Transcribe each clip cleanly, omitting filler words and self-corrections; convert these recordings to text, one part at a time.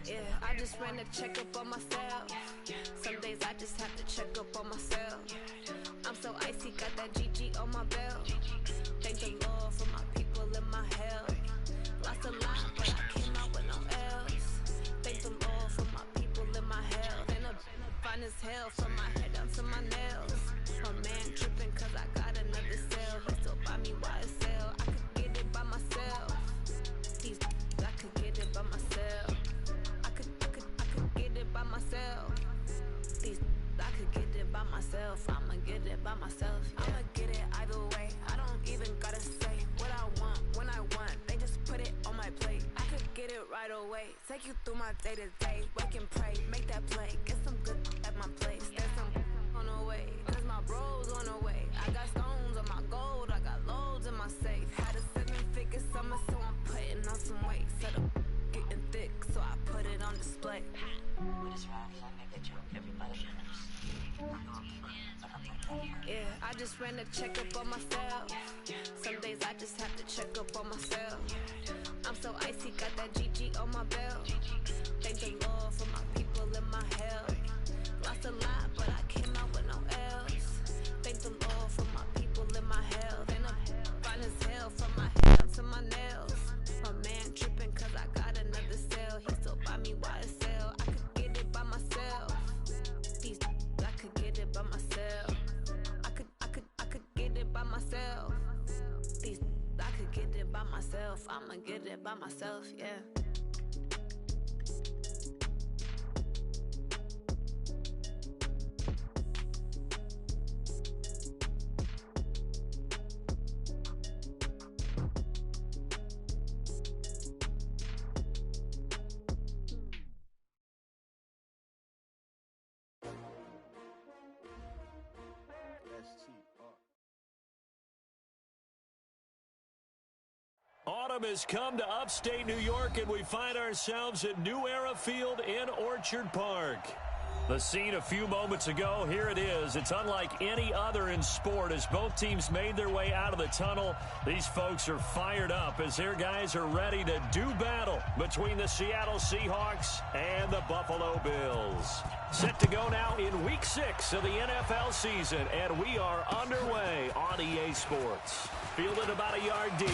Yeah, I just ran a checkup on myself. Some days I just have to check up on myself. I'm so icy, got that GG on my belt. Thank the Lord for my people in my health. Lost a lot, but I came out with no L's. Thank the Lord for my people in my health. And I'm fine as hell from my head down to my nails. My man tripping cause I got another cell. He still buy me YSL. I could get it by myself. These I could get it by myself. I could get it by myself. These I could get it by myself. I'ma get it by myself. Yeah. I'ma get it either way. I don't even gotta say what I want when I want. They just put it on my plate. I could get it right away. Take you through my day to day. Wake and pray, make that play. Get some good at my place. There's some on the way. Cause my bros on the way. I got stones on my gold. I got loads in my safe. Had a 7-figure summer, so I'm putting on some weight. Set up getting thick, so I put it on display. We just ride for make the joke. Everybody knows. Yeah, I just ran a checkup on myself. Some days I just have to check up on myself. I'm so icy, got that GG on my belt. Thank the Lord for my people in my health. Lost a lot, but I came out with no L's. Thank the Lord for my people in my health. And I'm fine as hell from my head down to my nails. My man tripping cause I got another cell. He still buy me YSL. I could get it by myself. These I could get it by myself. I could get it by myself. These I could get it by myself. I'ma get it by myself, yeah. Autumn has come to upstate New York, and we find ourselves at New Era Field in Orchard Park. The scene a few moments ago, here it is. It's unlike any other in sport as both teams made their way out of the tunnel. These folks are fired up as their guys are ready to do battle between the Seattle Seahawks and the Buffalo Bills. Set to go now in Week 6 of the NFL season, and we are underway on EA Sports. Fielded about a yard deep.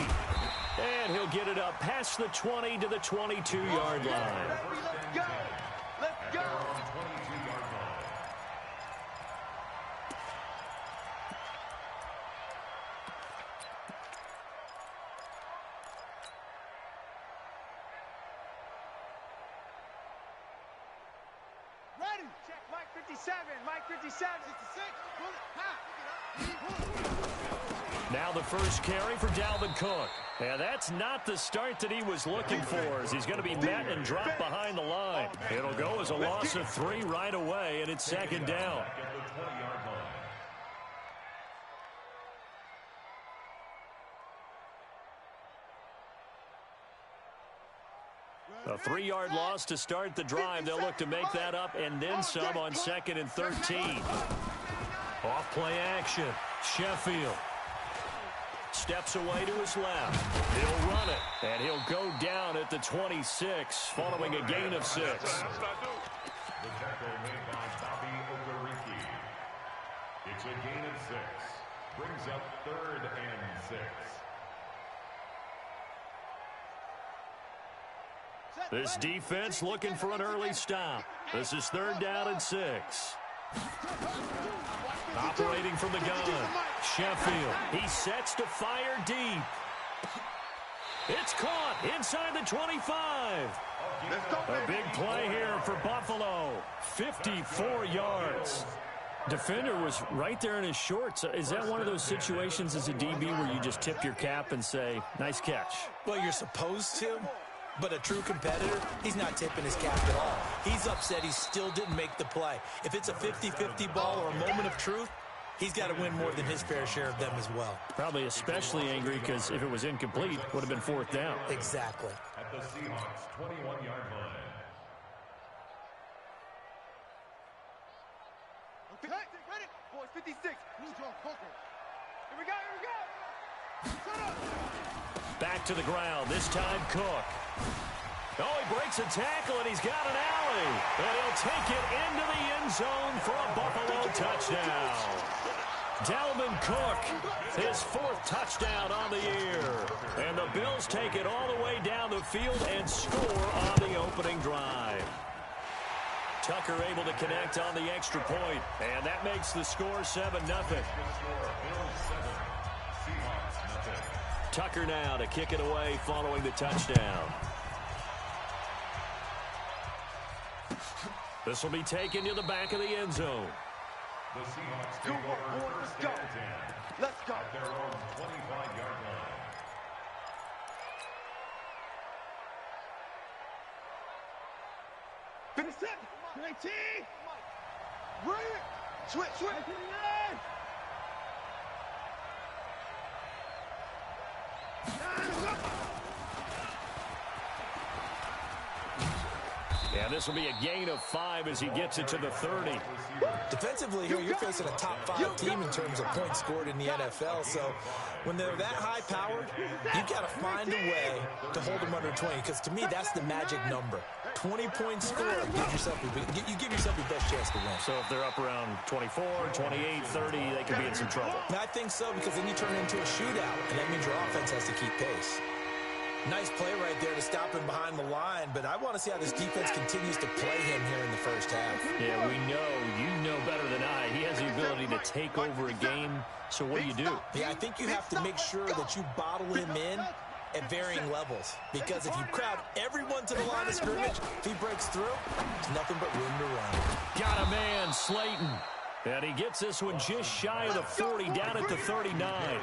And he'll get it up past the 20 to the 22-yard line. Let's go! Let's go! Ready? Check, Mike 57, Mike 57. 66, now the first carry for Dalvin Cook. And that's not the start that he was looking for, as he's going to be met and dropped behind the line. It'll go as a loss of 3 right away, and it's second down. A 3-yard loss to start the drive. They'll look to make that up and then some on 2nd and 13. Off play action. Sheffield steps away to his left. He'll run it, and he'll go down at the 26, following a gain of 6. The tackle made by Bobby Okereke. It's a gain of 6. Brings up 3rd and 6. This defense looking for an early stop. This is 3rd down and 6. Operating from the gun, Sheffield. He sets to fire deep. It's caught inside the 25. A big play here for Buffalo. 54 yards. Defender was right there in his shorts. Is that one of those situations as a DB where you just tip your cap and say, nice catch? Well, you're supposed to. But a true competitor, he's not tipping his cap at all. He's upset he still didn't make the play. If it's a 50-50 ball or a moment of truth, he's got to win more than his fair share of them as well. Probably especially angry because if it was incomplete, would have been 4th down. Exactly. At the Seahawks' 21-yard line. Okay, ready? Boys, 56. Here we go, here we go. Shut up. Back to the ground, this time Cook. Oh, he breaks a tackle, and he's got an alley. And he'll take it into the end zone for a Buffalo touchdown. Dalvin Cook, his 4th touchdown on the year. And the Bills take it all the way down the field and score on the opening drive. Tucker able to connect on the extra point, and that makes the score 7-0. Tucker now to kick it away following the touchdown. This will be taken to the back of the end zone. The Seahawks take over first down and 10. Let's go. At their own 25-yard line. Finish it. 19. Bring it. Switch. Yeah, this will be a gain of 5 as he gets it to the 30. Defensively here, you're facing a top 5 team in terms of points scored in the NFL. So when they're that high-powered, you've got to find a way to hold them under 20. Because to me, that's the magic number. 20-point score, you give yourself your best chance to win. So if they're up around 24, 28, 30, they could be in some trouble. And I think so, because then you turn it into a shootout, and that means your offense has to keep pace. Nice play right there to stop him behind the line, but I want to see how this defense continues to play him here in the first half. Yeah, you know better than I. He has the ability to take over a game, so what do? Yeah, I think you have to make sure that you bottle him in at varying levels, because if you crowd everyone to the line of scrimmage, if he breaks through, there's nothing but room to run. Got a man, Slayton. And he gets this one just shy of the 40, down at the 39.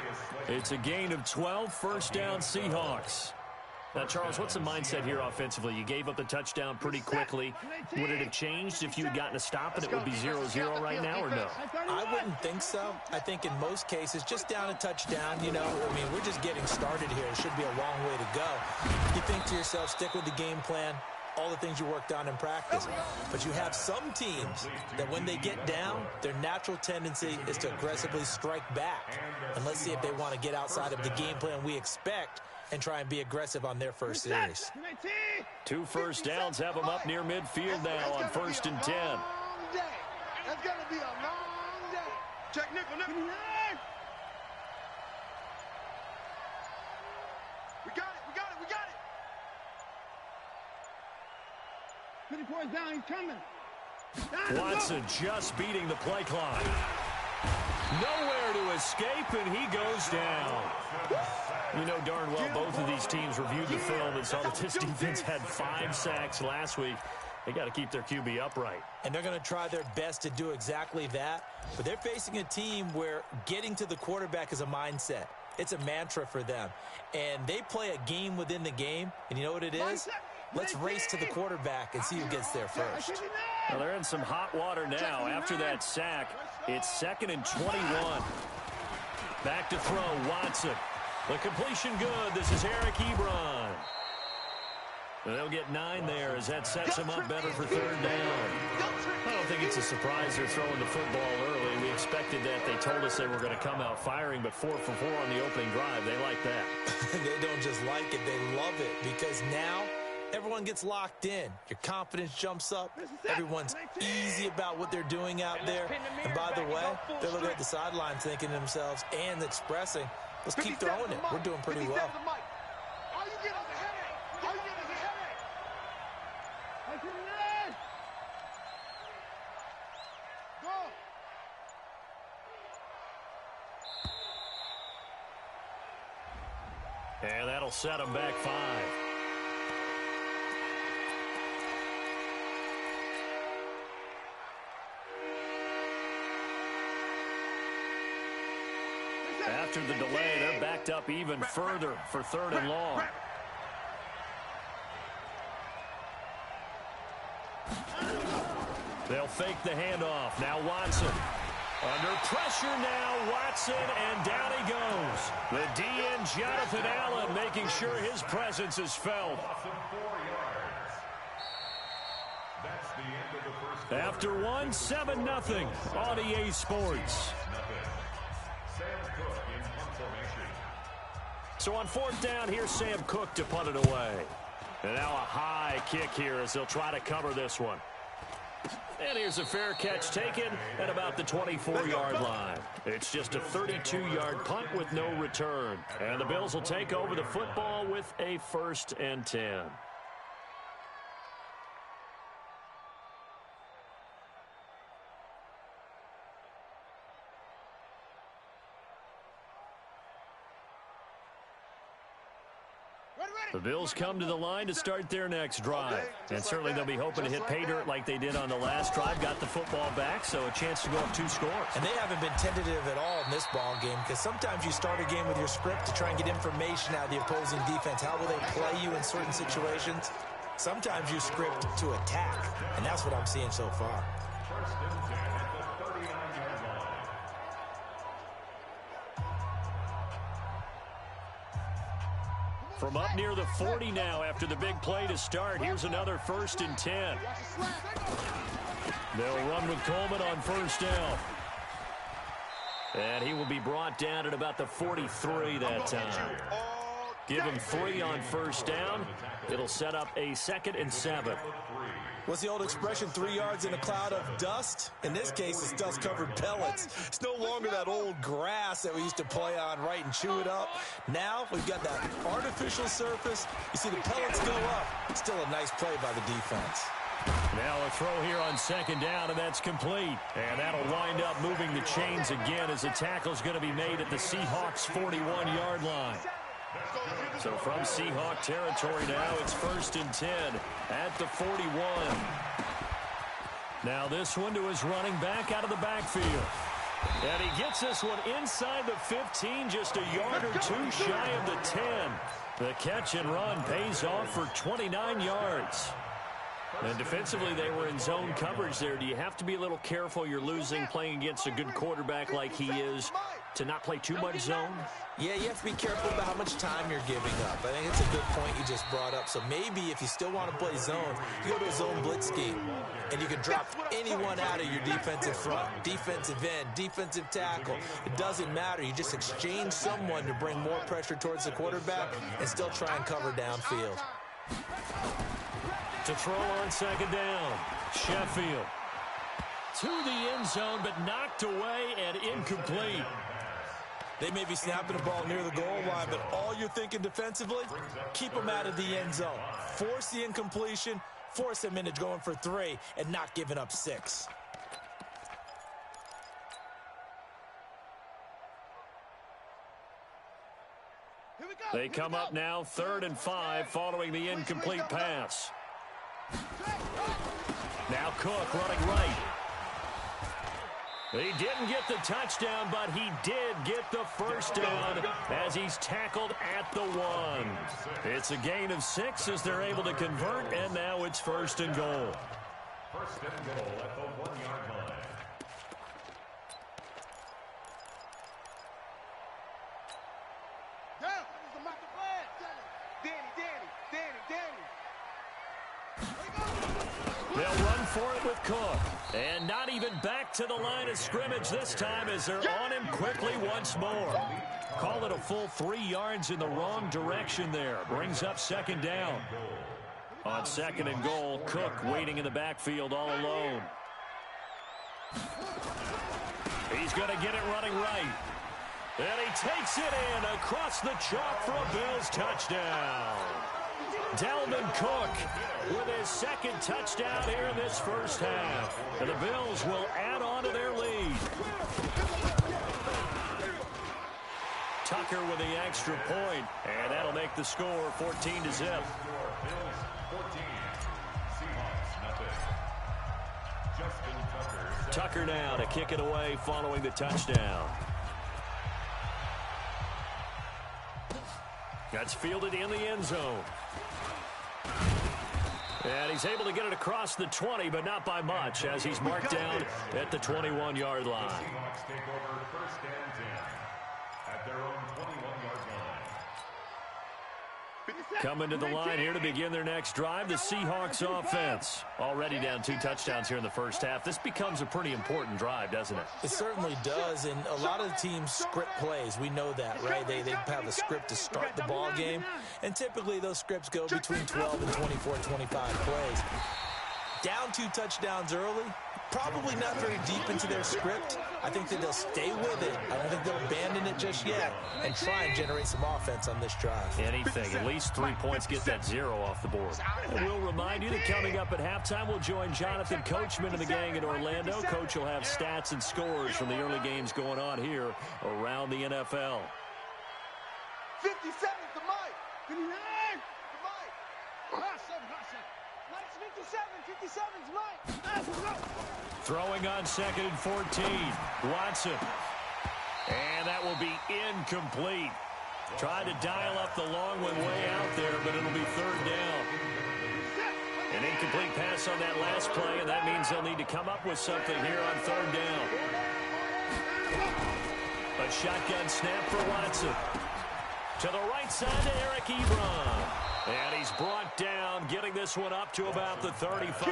It's a gain of 12, first down Seahawks. Now, Charles, what's the mindset here offensively? You gave up the touchdown pretty quickly. Would it have changed if you had gotten a stop and it would be 0-0 right now, or no? I wouldn't think so. I think in most cases, just down a touchdown, we're just getting started here. It should be a long way to go. You think to yourself, stick with the game plan, all the things you worked on in practice. But you have some teams that when they get down, their natural tendency is to aggressively strike back. And let's see if they want to get outside of the game plan we expect and try and be aggressive on their first series. 2 first downs have them up near midfield now on 1st and 10. That's going to be a long day. Check nickel. We got it. 50 points down, he's coming. Watson just beating the play clock. Nowhere to escape, and he goes down. You know darn well both of these teams reviewed the film and saw that this defense had 5 sacks last week. They got to keep their QB upright. And they're going to try their best to do exactly that. But they're facing a team where getting to the quarterback is a mindset. It's a mantra for them. And they play a game within the game. And you know what it is? Let's race to the quarterback and see who gets there first. Well, they're in some hot water now. After that sack, it's 2nd and 21. Back to throw, Watson. The completion good. This is Eric Ebron. They'll get 9 there as that sets them up better for 3rd down. I don't think it's a surprise they're throwing the football early. We expected that. They told us they were going to come out firing, but 4 for 4 on the opening drive. They like that. They don't just like it. They love it, because now everyone gets locked in. Your confidence jumps up. Everyone's easy about what they're doing out there. And by the way, they're looking at the sidelines thinking to themselves and expressing, let's keep throwing it. We're doing pretty well. All you get is a headache. Go. And that'll set them back 5. After the delay, they're backed up even further for 3rd and long. They'll fake the handoff. Now Watson. Under pressure now, Watson, and down he goes. The DN, Jonathan Allen, making sure his presence is felt. After 1, 7-0 on EA Sports. So on 4th down, here's Sam Cook to punt it away. And now a high kick here as they'll try to cover this one. And here's a fair catch taken at about the 24-yard line. It's just a 32-yard punt with no return. And the Bills will take over the football with a 1st and 10. The Bills come to the line to start their next drive. And certainly they'll be hoping to hit pay dirt like they did on the last drive. Got the football back, so a chance to go up 2 scores. And they haven't been tentative at all in this ball game, because sometimes you start a game with your script to try and get information out of the opposing defense. How will they play you in certain situations? Sometimes you script to attack, and that's what I'm seeing so far. First and 10 at the 39-yard line. From up near the 40 now after the big play to start. Here's another 1st and 10. They'll run with Coleman on 1st down. And he will be brought down at about the 43 that time. Give him 3 on 1st down. It'll set up a 2nd and 7. What's the old expression, 3 yards in a cloud of dust? In this case, it's dust-covered pellets. It's no longer that old grass that we used to play on, right, and chew it up. Now we've got that artificial surface. You see the pellets go up. It's still a nice play by the defense. Now a throw here on 2nd down, and that's complete. And that'll wind up moving the chains again as the tackle's going to be made at the Seahawks' 41-yard line. So from Seahawk territory now, it's 1st and 10 at the 41. Now this one to his running back out of the backfield. And he gets this one inside the 15, just a yard or 2 shy of the 10. The catch and run pays off for 29 yards. And defensively, they were in zone coverage there. Do you have to be a little careful? You're losing playing against a good quarterback like he is to not play too much zone? Yeah, you have to be careful about how much time you're giving up. I think it's a good point you just brought up. So maybe if you still want to play zone, you go to a zone blitz scheme, and you can drop anyone out of your defensive front, defensive end, defensive tackle. It doesn't matter. You just exchange someone to bring more pressure towards the quarterback and still try and cover downfield. To throw on 2nd down, Sheffield. To the end zone, but knocked away and incomplete. They may be snapping the ball near the goal line, but all you're thinking defensively, keep them out of the end zone. Force the incompletion, force them into going for 3, and not giving up 6. They come up now 3rd and 5 following the incomplete pass. Now Cook running right. He didn't get the touchdown, but he did get the 1st down as he's tackled at the 1. It's a gain of 6 as they're able to convert, and now it's 1st and goal. 1st and goal at the 1-yard line. They'll run for it with Cook. And not even back to the line of scrimmage this time as they're on him quickly once more. Call it a full 3 yards in the wrong direction there. Brings up 2nd down. On 2nd and goal, Cook waiting in the backfield all alone. He's going to get it running right. And he takes it in across the chalk for a Bills touchdown. Dalvin Cook with his 2nd touchdown here in this 1st half. And the Bills will add on to their lead. Tucker with the extra point, and that'll make the score 14-0. Tucker now to kick it away following the touchdown. That's fielded in the end zone. And he's able to get it across the 20, but not by much, as he's marked down at the 21-yard line. The Seahawks take over 1st and 10 at their own 21-yard line. Coming to the line here to begin their next drive, the Seahawks offense. Already down 2 touchdowns here in the first half. This becomes a pretty important drive, doesn't it? It certainly does, and a lot of the teams script plays. We know that, right? They have a script to start the ball game, and typically those scripts go between 12 and 24, 25 plays. Down 2 touchdowns early, probably not very deep into their script. I think that they'll stay with it. I don't think they'll abandon it just yet and try and generate some offense on this drive. Anything, at least 3 points, get that 0 off the board. And we'll remind you that coming up at halftime, we'll join Jonathan Coachman and the gang in Orlando. Coach will have stats and scores from the early games going on here around the NFL. 57 to Mike. 59 to Mike. 57's Mike. Throwing on 2nd and 14. Watson. And that will be incomplete. Tried to dial up the long one way out there, but it'll be 3rd down. An incomplete pass on that last play, and that means they'll need to come up with something here on 3rd down. A shotgun snap for Watson. To the right side to Eric Ebron. And he's brought down, getting this one up to about the 35.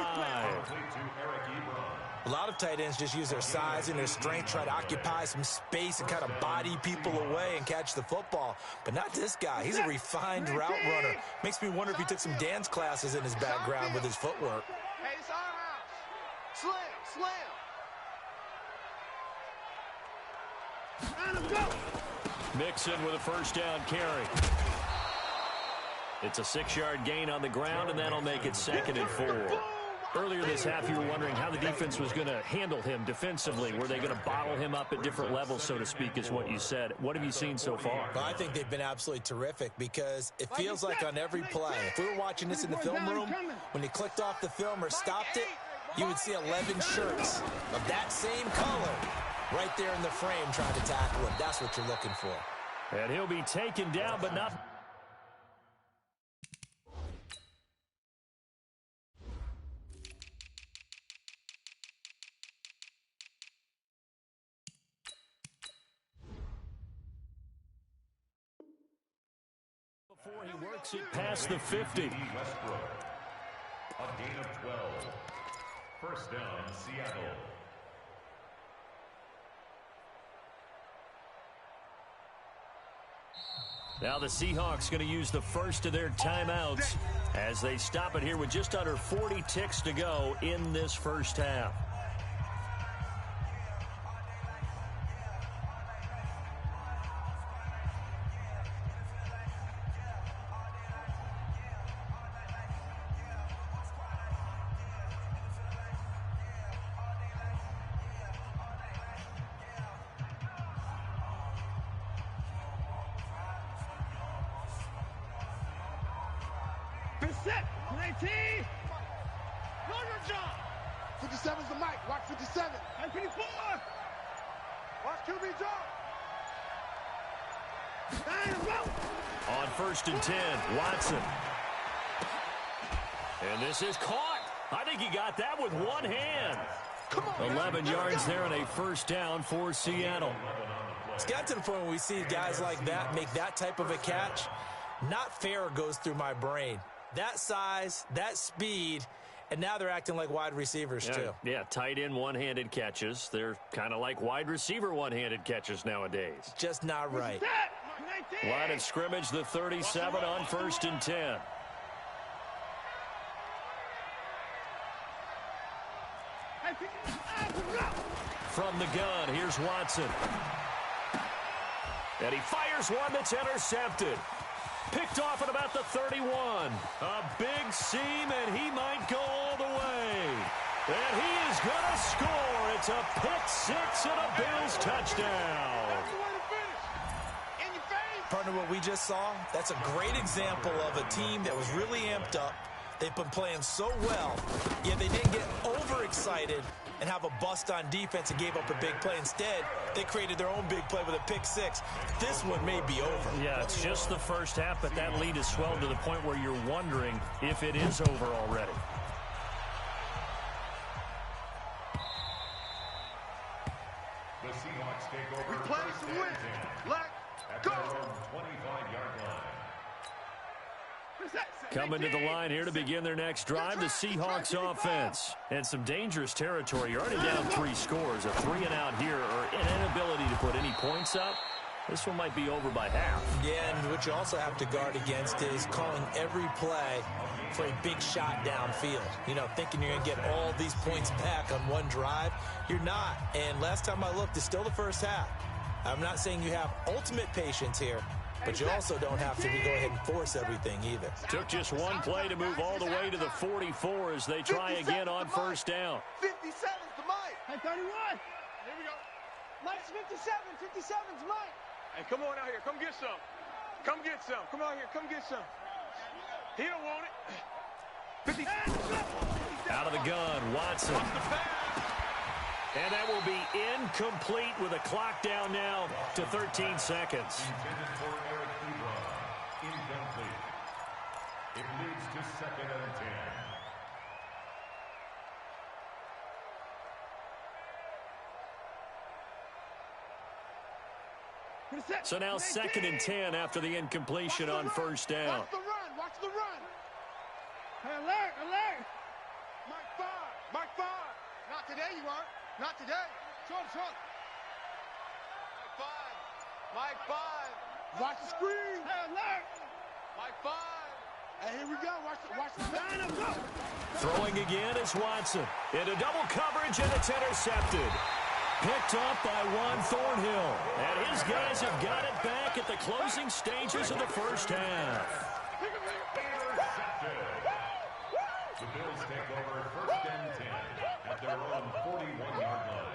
A lot of tight ends just use their size and their strength, try to occupy some space and kind of body people away and catch the football. But not this guy. He's a refined route runner. Makes me wonder if he took some dance classes in his background with his footwork. Hey, it's our house. Slam. Let him go. Mixon with a 1st down carry. It's a 6-yard gain on the ground, and that'll make it 2nd and 4. Earlier this half, you were wondering how the defense was going to handle him defensively. Were they going to bottle him up at different levels, so to speak, is what you said. What have you seen so far? Well, I think they've been absolutely terrific because it feels like on every play, if we were watching this in the film room, when he clicked off the film or stopped it, you would see 11 shirts of that same color right there in the frame trying to tackle him. That's what you're looking for. And he'll be taken down, but not... before he works it past the 50. Westbrook. A gain of 12. 1st down, Seattle. Now the Seahawks going to use the first of their timeouts as they stop it here with just under 40 ticks to go in this first half. Set. 19. Know your job. 57's the mic. Watch 57. And 54. Watch QB drop. On 1st and 10, Watson. And this is caught. I think he got that with one hand. 11 yards there and a 1st down for Seattle. It's got to the point where we see guys like that make that type of a catch. Not fair goes through my brain. That size, that speed, and now they're acting like wide receivers too. Yeah, tight end one-handed catches. They're kind of like wide receiver one-handed catches nowadays. Just not right. Line of scrimmage, the 37 on 1st and 10. From the gun, here's Watson. And he fires one that's intercepted. Picked off at about the 31. A big seam, and he might go all the way. And he is going to score. It's a pick 6 and a Bills touchdown. Partner, what we just saw, that's a great example of a team that was really amped up. They've been playing so well, yet they didn't get overexcited and have a bust on defense and gave up a big play. Instead, they created their own big play with a pick 6. This one may be over. Yeah, it's just the first half, but that lead has swelled to the point where you're wondering if it is over already. The Seahawks take over. Replace and win. Let's go. At their own 25-yard line. Coming to the line here to begin their next drive, the Seahawks offense. And some dangerous territory. You're already down 3 scores. A 3-and-out here, or an inability to put any points up. This one might be over by half. Yeah, and what you also have to guard against is calling every play for a big shot downfield. You know, thinking you're going to get all these points back on one drive. You're not. And last time I looked, it's still the first half. I'm not saying you have ultimate patience here, but you also don't have to go ahead and force everything either. Took just one play to move all the way to the 44 as they try again on first down. 57's to Mike. Hey, 31. Here we go. Mike's 57. 57's Mike. Hey, come on out here. Come get some. Come get some. Come out here. Come get some. He don't want it. 50. Out of the gun, Watson. And that will be incomplete with a clock down now to 13 seconds. Intended for Eric Ebron. Incomplete. It leads to 2nd and 10. So now 2nd and 10 after the incompletion on first down. Watch the run. Watch the run. Hey, alert, alert. Mike 5. Mike 5. Not today, you aren't. Not today. Short. Mike 5. Watch the screen. Hey, alert. Mike 5. Hey, here we go. Watch the line up. Go. Throwing again is Watson. Into double coverage, and it's intercepted. Picked up by Juan Thornhill. And his guys have got it back at the closing stages of the first half. Intercepted. The Bills take over 1st and 10 at their own 41-yard line.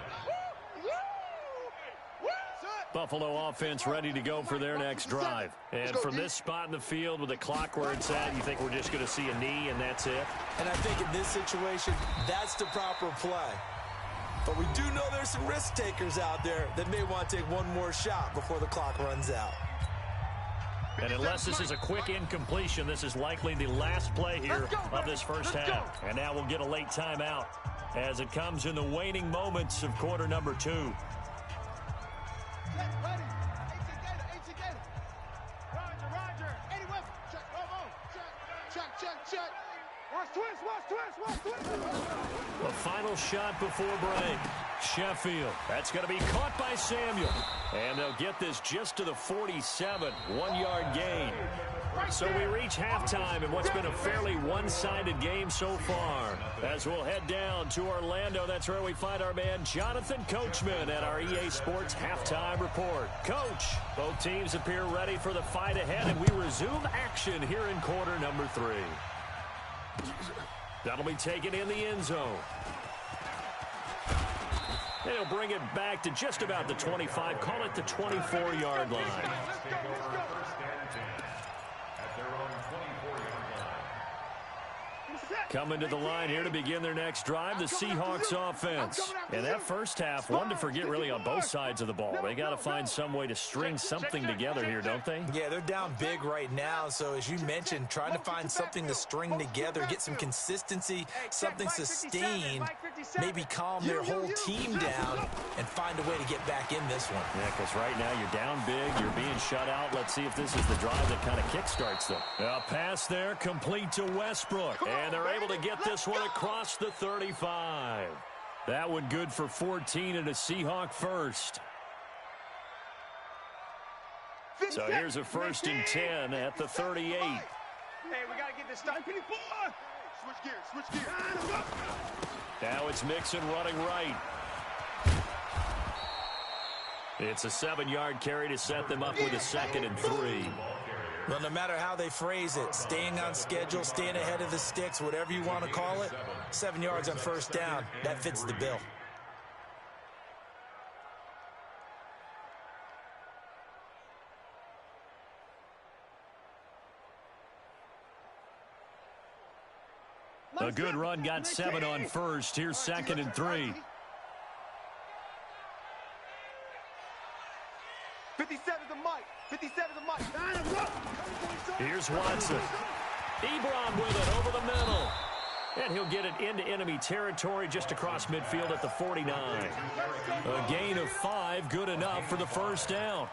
Buffalo offense ready to go for their next drive. And from this spot in the field with the clock where it's at, you think we're just going to see a knee and that's it? And I think in this situation, that's the proper play. But we do know there's some risk takers out there that may want to take one more shot before the clock runs out. And unless this is a quick incompletion, this is likely the last play here of this first half. And now we'll get a late timeout as it comes in the waning moments of quarter number 2. Ready. AC Gator. Roger. 81. Check. Watch twist. The final shot before break. Sheffield. That's going to be caught by Samuel. And they'll get this just to the 47. 1-yard gain. So we reach halftime in what's been a fairly one-sided game so far. As we'll head down to Orlando, that's where we find our man Jonathan Coachman at our EA Sports Halftime Report. Coach, both teams appear ready for the fight ahead, and we resume action here in quarter number 3. That'll be taken in the end zone. They'll bring it back to just about the 25, call it the 24-yard line. Coming to the line here to begin their next drive, the Seahawks offense. In that first half, one to forget really on both sides of the ball. They got to find some way to string something together here, don't they? Yeah, they're down big right now. So as you mentioned, trying to find something to string together, get some consistency, something sustained, maybe calm their whole team down and find a way to get back in this one. Yeah, because right now you're down big, you're being shut out. Let's see if this is the drive that kind of kickstarts them. A pass there, complete to Westbrook. And they're able to get this one across the 35. That one good for 14 and a Seahawk first. So here's a 1st and 10 at the 38. Hey, we got to get this stuff. Switch gears. Now it's Mixon running right. It's a 7-yard carry to set them up with a 2nd and 3. Well, no matter how they phrase it, staying on schedule, staying ahead of the sticks, whatever you want to call it, 7 yards on first down, that fits the bill. A good run, got 7 on first. Here's 2nd and 3. 57's a Mike. 57's a Mike. Here's Watson. Ebron with it over the middle. And he'll get it into enemy territory just across midfield at the 49. A gain of 5, good enough for the first down.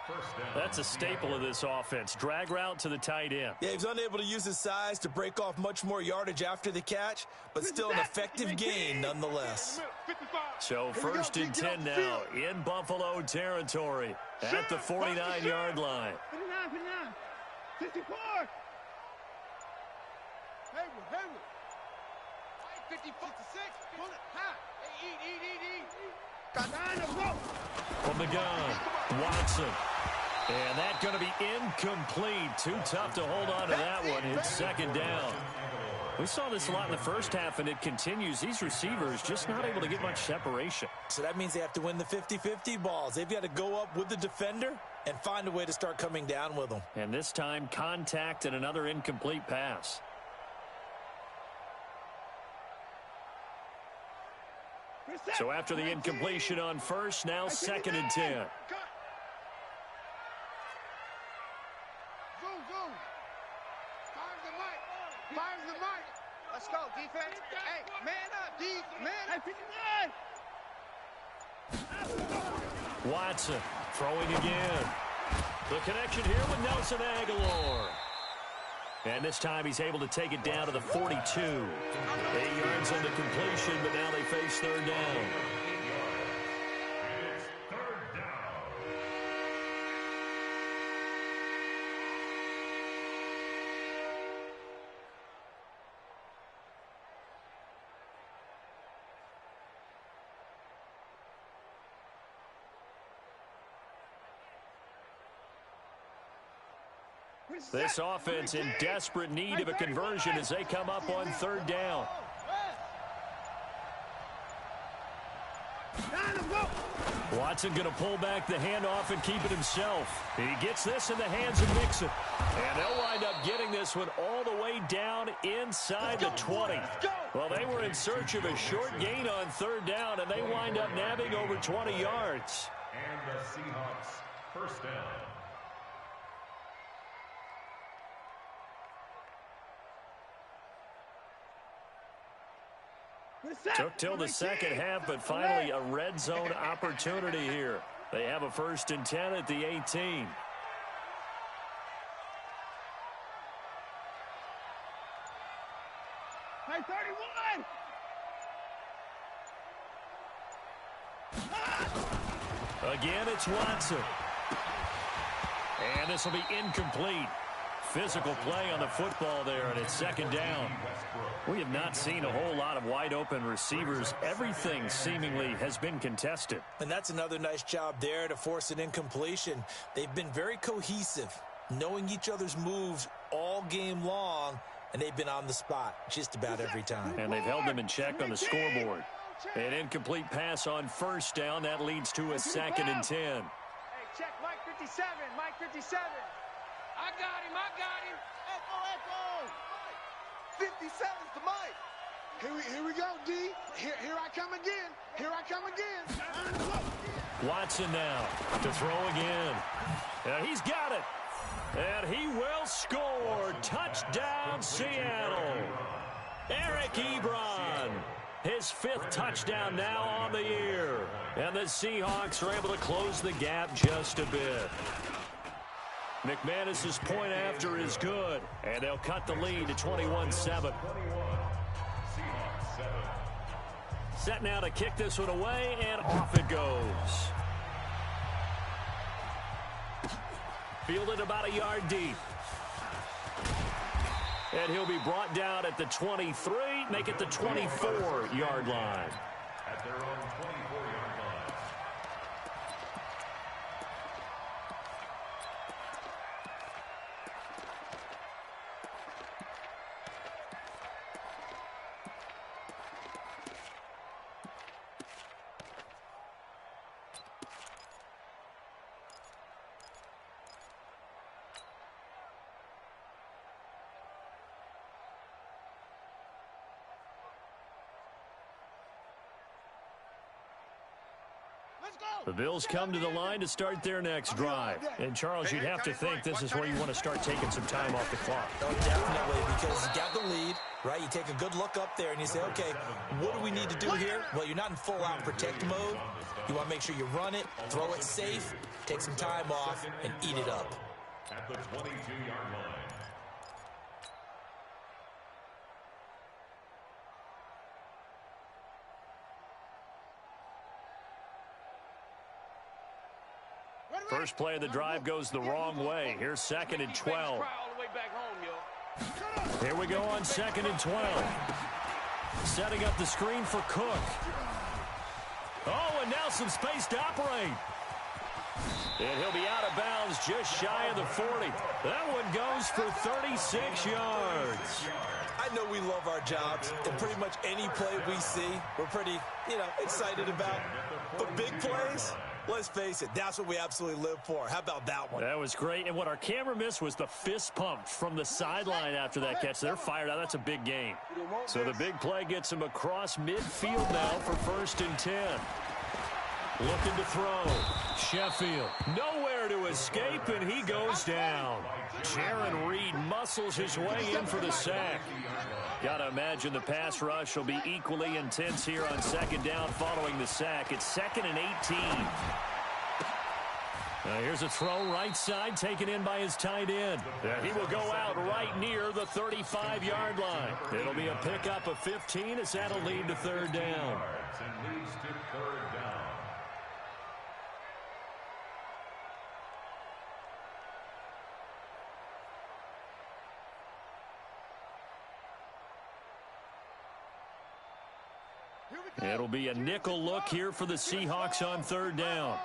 First down. That's a staple of this offense. Drag route to the tight end. Yeah, he was unable to use his size to break off much more yardage after the catch, but still an effective gain nonetheless. So first and 10 now in Buffalo territory at the 49-yard line. 59, 54. Hayward. 54, 56. Pull it. Ha. Eat. Got 9 to go. From the gun, Watson. And that's going to be incomplete. Too tough to hold on to that one. It's second down. We saw this a lot in the first half, and it continues. These receivers just not able to get much separation. So that means they have to win the 50-50 balls. They've got to go up with the defender and find a way to start coming down with them. And this time, contact and another incomplete pass. So after the incompletion on first, now second and 10. Zoom. Fires the mic. Let's go, defense. Hey, man up, D. Man up. Watson throwing again. The connection here with Nelson Aguilar. And this time he's able to take it down to the 42. 8 yards on the completion, but now they face third down. It's third down. This offense in desperate need of a conversion as they come up on third down. Watson going to pull back the handoff and keep it himself. He gets this in the hands of Mixon. And they'll wind up getting this one all the way down inside the 20. Well, they were in search of a short gain on third down, and they wind up nabbing over 20 yards. And the Seahawks first down. Took till the second half, but finally a red zone opportunity here. They have a first and 10 at the 18. Hey, 31. Again, it's Watson. And this will be incomplete. Physical play on the football there, and it's second down. We have not seen a whole lot of wide-open receivers. Everything seemingly has been contested. And that's another nice job there to force an incompletion. They've been very cohesive, knowing each other's moves all game long, and they've been on the spot just about every time. And they've held them in check on the scoreboard. An incomplete pass on first down. That leads to a second and 10. Hey, check Mike 57. Mike 57. I got him. Echo. 57's the Mike. Here we go, D. Here I come again. Watson now to throw again. And he's got it. And he will score. Touchdown, Seattle. Eric Ebron. His 5th touchdown now on the year. And the Seahawks are able to close the gap just a bit. McManus's point after is good, and they'll cut the lead to 21-7. Set now to kick this one away, and off it goes. Fielded about a yard deep. And he'll be brought down at the 23, make it the 24-yard line. At their own 24-yard line. The Bills come to the line to start their next drive. And, Charles, you'd have to think this is where you want to start taking some time off the clock. Oh, definitely, because you got the lead, right? You take a good look up there and you say, okay, what do we need to do here? Well, you're not in full-out protect mode. You want to make sure you run it, throw it safe, take some time off, and eat it up. At the 22-yard line. First play of the drive goes the wrong way. Here's 2nd and 12. Here we go on 2nd and 12. Setting up the screen for Cook. Oh, and now some space to operate. And he'll be out of bounds just shy of the 40. That one goes for 36 yards. I know we love our jobs, and pretty much any play we see, we're pretty, excited about. But big plays, let's face it, that's what we absolutely live for. How about that one? That was great. And what our camera missed was the fist pump from the sideline after that catch. They're fired out. That's a big game. So the big play gets him across midfield now for 1st and 10. Looking to throw. Sheffield. Nowhere to escape, and he goes down. Jaron Reed muscles his way in for the sack. Got to imagine the pass rush will be equally intense here on 2nd down following the sack. It's 2nd and 18. Now here's a throw right side taken in by his tight end. He will go out right near the 35-yard line. It'll be a pickup of 15 as that'll lead to 3rd down. And leads to 3rd down. It'll be a nickel look here for the Seahawks on 3rd down.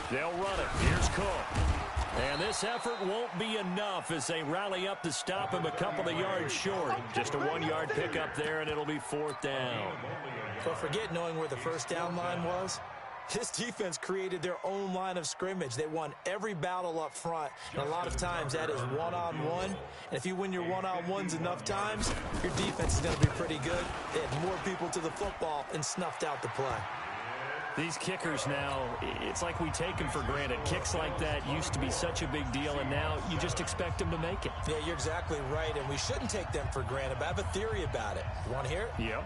They'll run it. Here's Cook. And this effort won't be enough as they rally up to stop him a couple of yards short. Just a 1-yard pickup there, and it'll be 4th down. So forget knowing where the 1st down line was. This defense created their own line of scrimmage. They won every battle up front, and a lot of times that is one-on-one. And if you win your one-on-ones enough times, your defense is going to be pretty good. They had more people to the football and snuffed out the play. These kickers now, it's like we take them for granted. Kicks like that used to be such a big deal, and now you just expect them to make it. Yeah, you're exactly right, and we shouldn't take them for granted, but I have a theory about it. You want to hear it? Yep.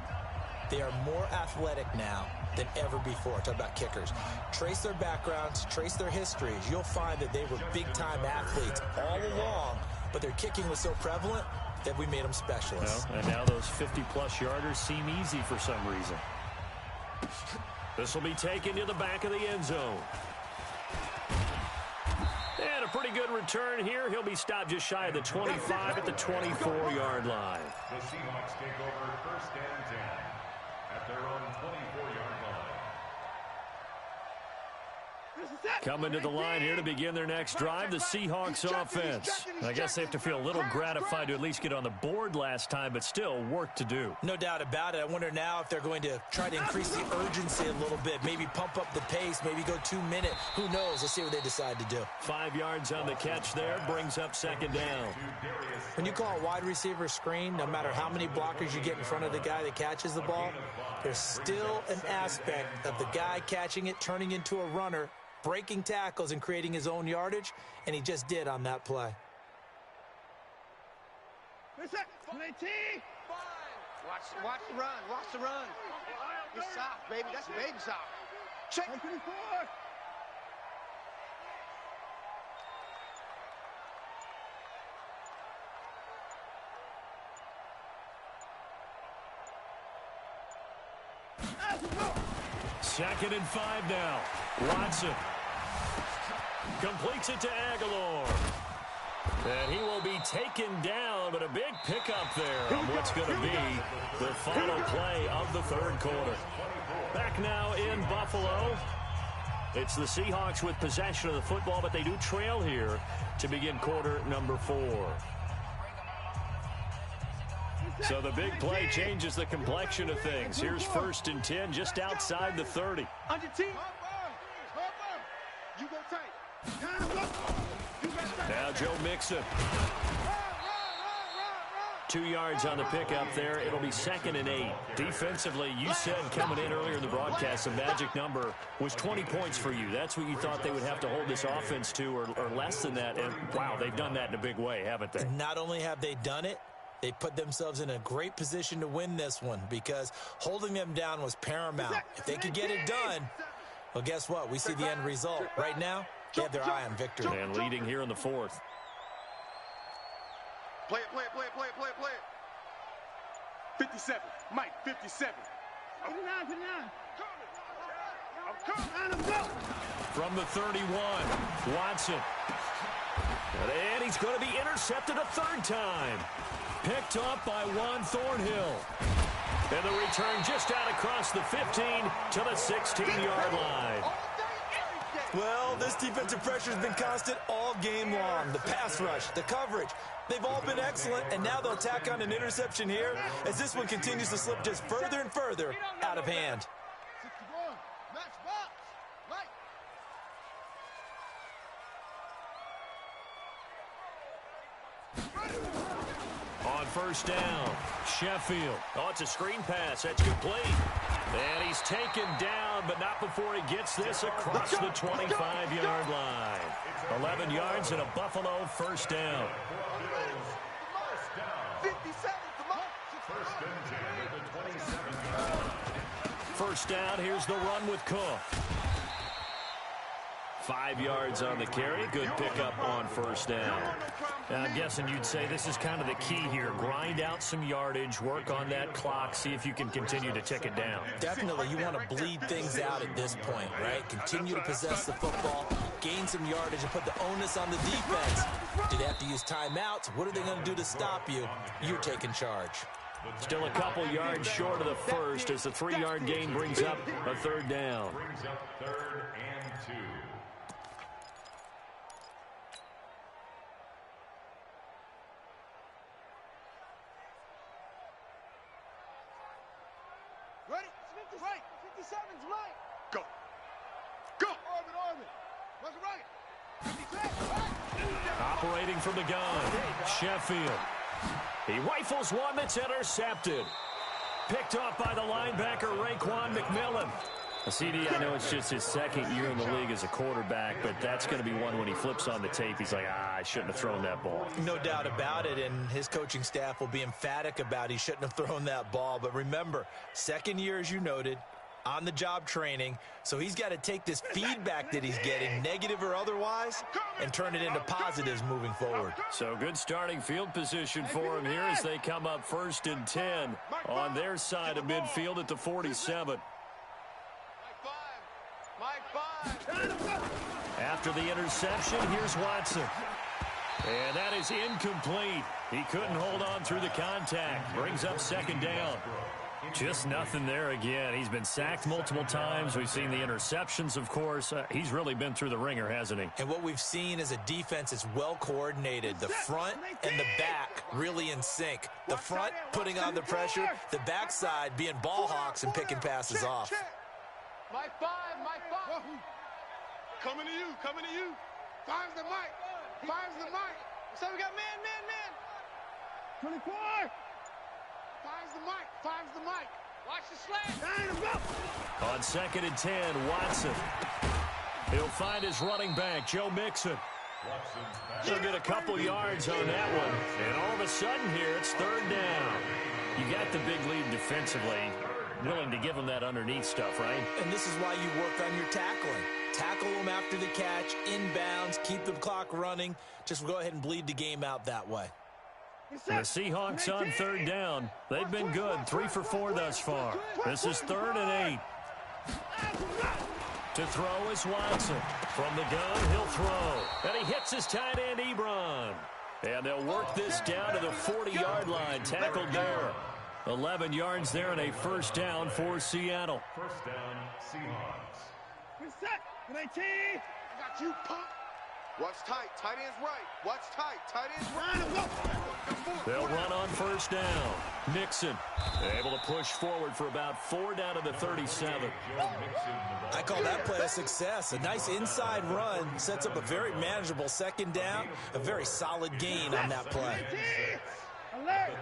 They are more athletic now than ever before. Talk about kickers. Trace their backgrounds, trace their histories. You'll find that they were big-time athletes all along, but their kicking was so prevalent that we made them specialists. Well, and now those 50-plus yarders seem easy for some reason. This will be taken to the back of the end zone. And a pretty good return here. He'll be stopped just shy of the 25 at the 24-yard line. The Seahawks take over 1st and 10 at their own 24-yard line. Coming to the line here to begin their next drive, the Seahawks offense. I guess they have to feel a little gratified to at least get on the board last time, but still work to do. No doubt about it. I wonder now if they're going to try to increase the urgency a little bit, maybe pump up the pace, maybe go 2 minute. Who knows? Let's see what they decide to do. 5 yards on the catch there, brings up 2nd down. When you call a wide receiver screen, no matter how many blockers you get in front of the guy that catches the ball, there's still an aspect of the guy catching it, turning into a runner, breaking tackles and creating his own yardage, and he just did on that play. Watch the run. Watch the run. It's soft, baby. That's baby soft. Check. Second and 5 now. Watson completes it to Aguilar. And he will be taken down, but a big pickup there on what's going to be the final play of the 3rd quarter. Back now in Buffalo. It's the Seahawks with possession of the football, but they do trail here to begin quarter number 4. So the big play changes the complexion of things. Here's 1st and 10 just outside the 30. Now Joe Mixon. 2 yards on the pickup there. It'll be 2nd and 8. Defensively, you said coming in earlier in the broadcast, the magic number was 20 points for you. That's what you thought they would have to hold this offense to, or less than that. And, wow, they've done that in a big way, haven't they? Not only have they done it, they put themselves in a great position to win this one because holding them down was paramount. If they could get it done, well, guess what? We see the end result. Right now, they have their eye on victory. And leading here in the 4th. Play it, play it, play it, play it, play it, play it. 57. Mike, 57. 59, 59. I'm coming. From the 31, Watson. And he's going to be intercepted a 3rd time. Picked up by Juan Thornhill. And the return just out across the 15 to the 16-yard line. Well, this defensive pressure has been constant all game long. The pass rush, the coverage, they've all been excellent, and now they'll tack on an interception here as this one continues to slip just further and further out of hand. On 1st down, Sheffield. Oh, it's a screen pass. That's complete. And he's taken down, but not before he gets this across the 25-yard line. 11 yards and a Buffalo 1st down. 1st down, here's the run with Cook. 5 yards on the carry. Good pickup on 1st down. Now, I'm guessing you'd say this is kind of the key here. Grind out some yardage, work on that clock, see if you can continue to tick it down. Definitely, you want to bleed things out at this point, right? Continue to possess the football, gain some yardage, and put the onus on the defense. Do they have to use timeouts? What are they going to do to stop you? You're taking charge. Still a couple yards short of the 1st as the 3-yard gain brings up a 3rd down. Brings up 3rd and 2. Ready? 57's right. Go. Go. Orbit. What's right? Operating from the gun, Sheffield. He rifles one that's intercepted. Picked off by the linebacker, Raekwon McMillan. CD, I know it's just his 2nd year in the league as a quarterback, but that's going to be one when he flips on the tape. He's like, I shouldn't have thrown that ball. No doubt about it, and his coaching staff will be emphatic about he shouldn't have thrown that ball. But remember, 2nd year, as you noted, on-the-job training, so he's got to take this feedback that he's getting, negative or otherwise, and turn it into positives moving forward. So good starting field position for him here as they come up 1st and 10 on their side of midfield at the 47. After the interception, here's Watson. And that is incomplete. He couldn't hold on through the contact. Brings up 2nd down. Just nothing there again. He's been sacked multiple times. We've seen the interceptions, of course. He's really been through the ringer, hasn't he? And what we've seen is a defense that's well coordinated. The front and the back really in sync. The front putting on the pressure, the backside being ball hawks and picking passes off. Mike 5. Coming to you. 5's the mic. So we got man. 24. 5's the mic. Watch the slant. On 2nd and 10, Watson. He'll find his running back, Joe Mixon. He'll get a couple yards on that one. And all of a sudden here, it's 3rd down. You got the big lead defensively. Willing to give him that underneath stuff, right? And this is why you work on your tackling. Tackle them after the catch, inbounds, keep the clock running. Just go ahead and bleed the game out that way. The Seahawks on 3rd down. They've been good, 3 for 4 thus far. This is 3rd and 8. To throw is Watson. From the gun, he'll throw. And he hits his tight end, Ebron. And they'll work this down to the 40-yard line. Tackled there. 11 yards there and a 1st down for Seattle. 1st down, Seahawks. Reset. 19. I got you, punk. Watch tight. Tight end's right. Watch tight. Tight end's right. They'll run on 1st down. Mixon able to push forward for about 4 down to the 37. I call that play a success. A nice inside run sets up a very manageable 2nd down. A very solid gain on that play. Alert.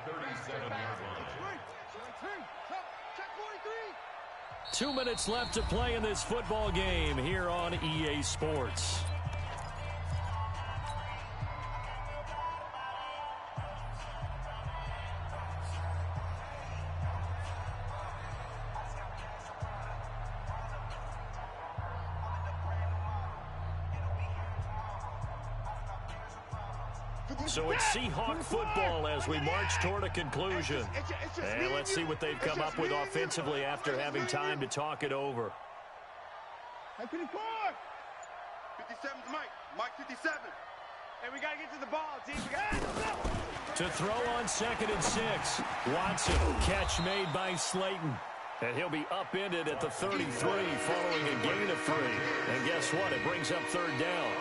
Check 43. 2 minutes left to play in this football game here on EA Sports. So it's Seahawk football as we march toward a conclusion. And let's see what they've come up with offensively after having time to talk it over. 54. 57's Mike. Mike 57. Hey, we got to get to the ball, team. To throw on 2nd and 6. Watson, catch made by Slayton. And he'll be upended at the 33 following a gain of 3. And guess what? It brings up 3rd down.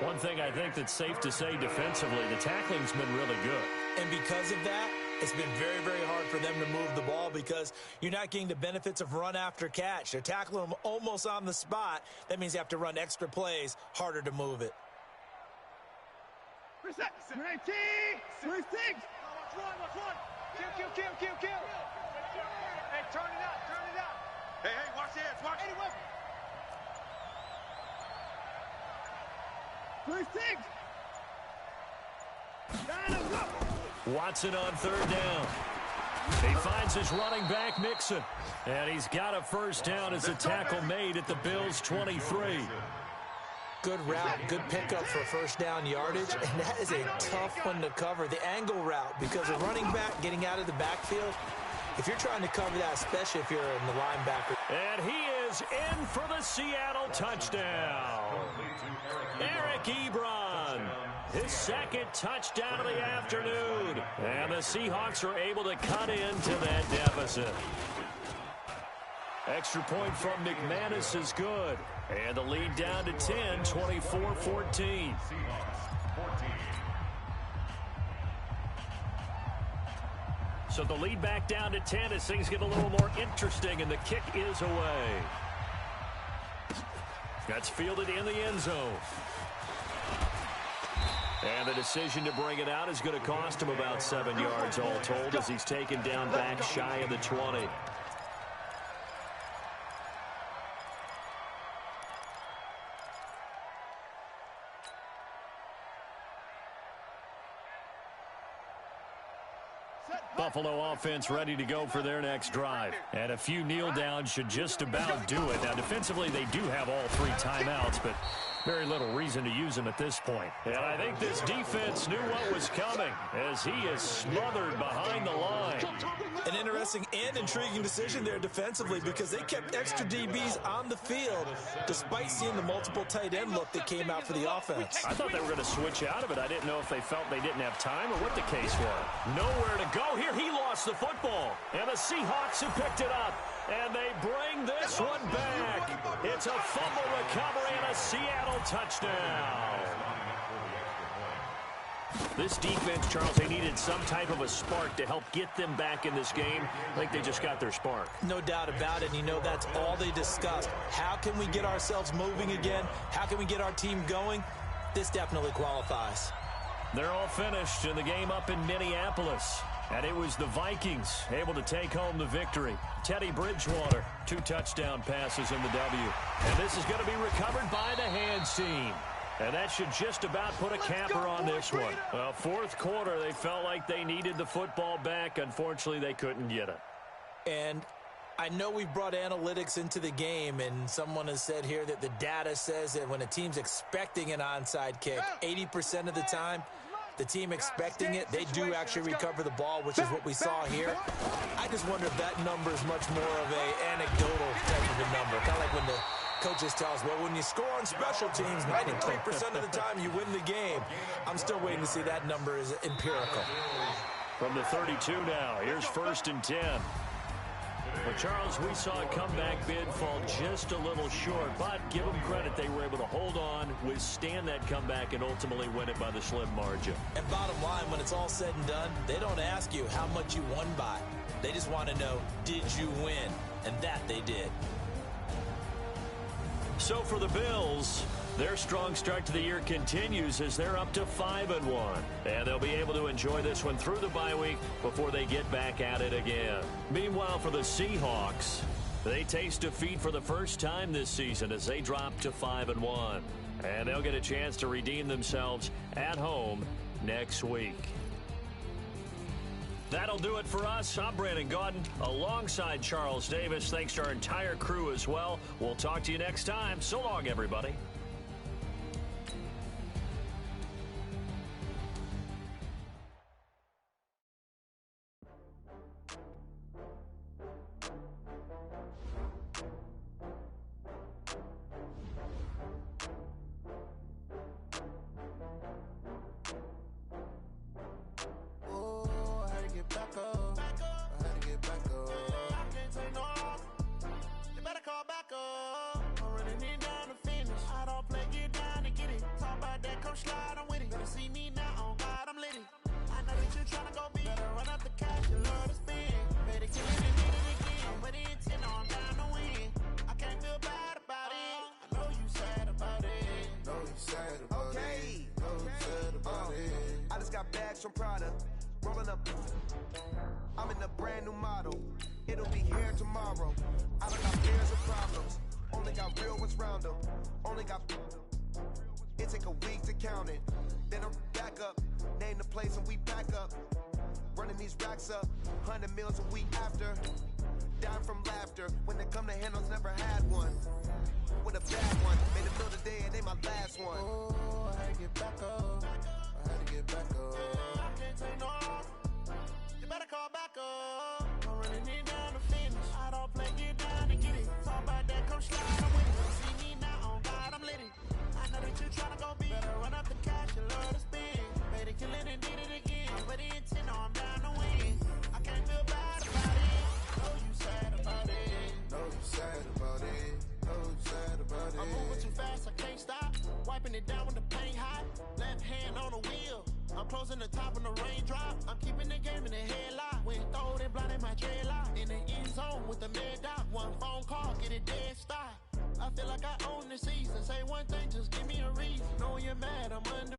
One thing I think that's safe to say defensively, the tackling's been really good. And because of that, it's been very, very hard for them to move the ball because you're not getting the benefits of run after catch. They're tackling them almost on the spot. That means you have to run extra plays, harder to move it. 19. 26. Watch one. Kill. Hey, turn it out. Hey, watch the hands. Watch. 26. Watson on 3rd down. He finds his running back, Mixon. And he's got a 1st down as a tackle made at the Bills' 23. Good route, good pickup for 1st down yardage, and that is a tough one to cover, the angle route, because a running back getting out of the backfield, if you're trying to cover that, especially if you're in the linebacker. And he is in for the Seattle touchdown. Eric Ebron, his 2nd touchdown of the afternoon. And the Seahawks are able to cut into that deficit. Extra point from McManus is good. And the lead down to 10, 24-14. So the lead back down to 10 as things get a little more interesting, and the kick is away. That's fielded in the end zone. And the decision to bring it out is going to cost him about 7 yards all told as he's taken down back shy of the 20. Buffalo offense ready to go for their next drive. And a few kneel downs should just about do it. Now, defensively, they do have all 3 timeouts, but very little reason to use them at this point. And I think this defense knew what was coming as he is smothered behind the line. An interesting and intriguing decision there defensively because they kept extra DBs on the field despite seeing the multiple tight end look that came out for the offense. I thought they were going to switch out of it. I didn't know if they felt they didn't have time or what the case was. Nowhere to go. Here he lost the football. And the Seahawks have picked it up. And they bring this one back. It's a fumble recovery and a Seattle touchdown. This defense, Charles, they needed some type of a spark to help get them back in this game. I think they just got their spark. No doubt about it. You know, that's all they discussed. How can we get ourselves moving again? How can we get our team going? This definitely qualifies. They're all finished in the game up in Minneapolis. And it was the Vikings able to take home the victory. Teddy Bridgewater, 2 touchdown passes in the W. And this is going to be recovered by the Hands team. And that should just about put a capper on this one. Well, 4th quarter, they felt like they needed the football back. Unfortunately, they couldn't get it. And I know we've brought analytics into the game, and someone has said here that the data says that when a team's expecting an onside kick, 80% of the time, the team expecting it, they do actually recover the ball, which is what we saw here. I just wonder if that number is much more of an anecdotal type of a number. Kind of like when the coaches tell us, well, when you score on special teams, 93% of the time you win the game. I'm still waiting to see that number is empirical. From the 32 now, here's 1st and 10. Well, Charles, we saw a comeback bid fall just a little short, but give them credit. They were able to hold on, withstand that comeback, and ultimately win it by the slim margin. And bottom line, when it's all said and done, they don't ask you how much you won by. They just want to know, did you win? And that they did. So for the Bills, Their strong start to the year continues as they're up to 5-1. And they'll be able to enjoy this one through the bye week before they get back at it again. Meanwhile, for the Seahawks, they taste defeat for the first time this season as they drop to 5-1. And they'll get a chance to redeem themselves at home next week. That'll do it for us. I'm Brandon Gaudin alongside Charles Davis. Thanks to our entire crew as well. We'll talk to you next time. So long, everybody. From Prada, rolling up. I'm in a brand new model. It'll be here tomorrow. I don't got fears or problems. Only got real ones round them. Only got. It take a week to count it. Then I'm back up. Name the place and we back up. Running these racks up. 100 meals a week after. Dying from laughter. When they come to handles, never had one. With a bad one. Made a meal today and they my last one. Oh, I had to get back up. I had to get back up. Take no off. You better call back up. I'm running it down to finish. I don't play, get down and get it. Talk about that, come slide, I'm with it. See me now, on God, I'm lit it. I know that you tryna go big. Better run up the cash, you love to spend. Made it, kill it, and did it again. But the intent, no, I'm down to win. I can't feel bad about it. Know you sad about it. Know you sad about it. Know you sad about it. I'm moving too fast, I can't stop. Wiping it down with the paint hot. Left hand on the wheel. I'm closing the top when the raindrop. I'm keeping the game in the headlock. When throwed and blinded my dreadlock. In the end zone with the mad dot. One phone call, get it dead stop. I feel like I own the season. Say one thing, just give me a reason. Know you're mad, I'm undefeated.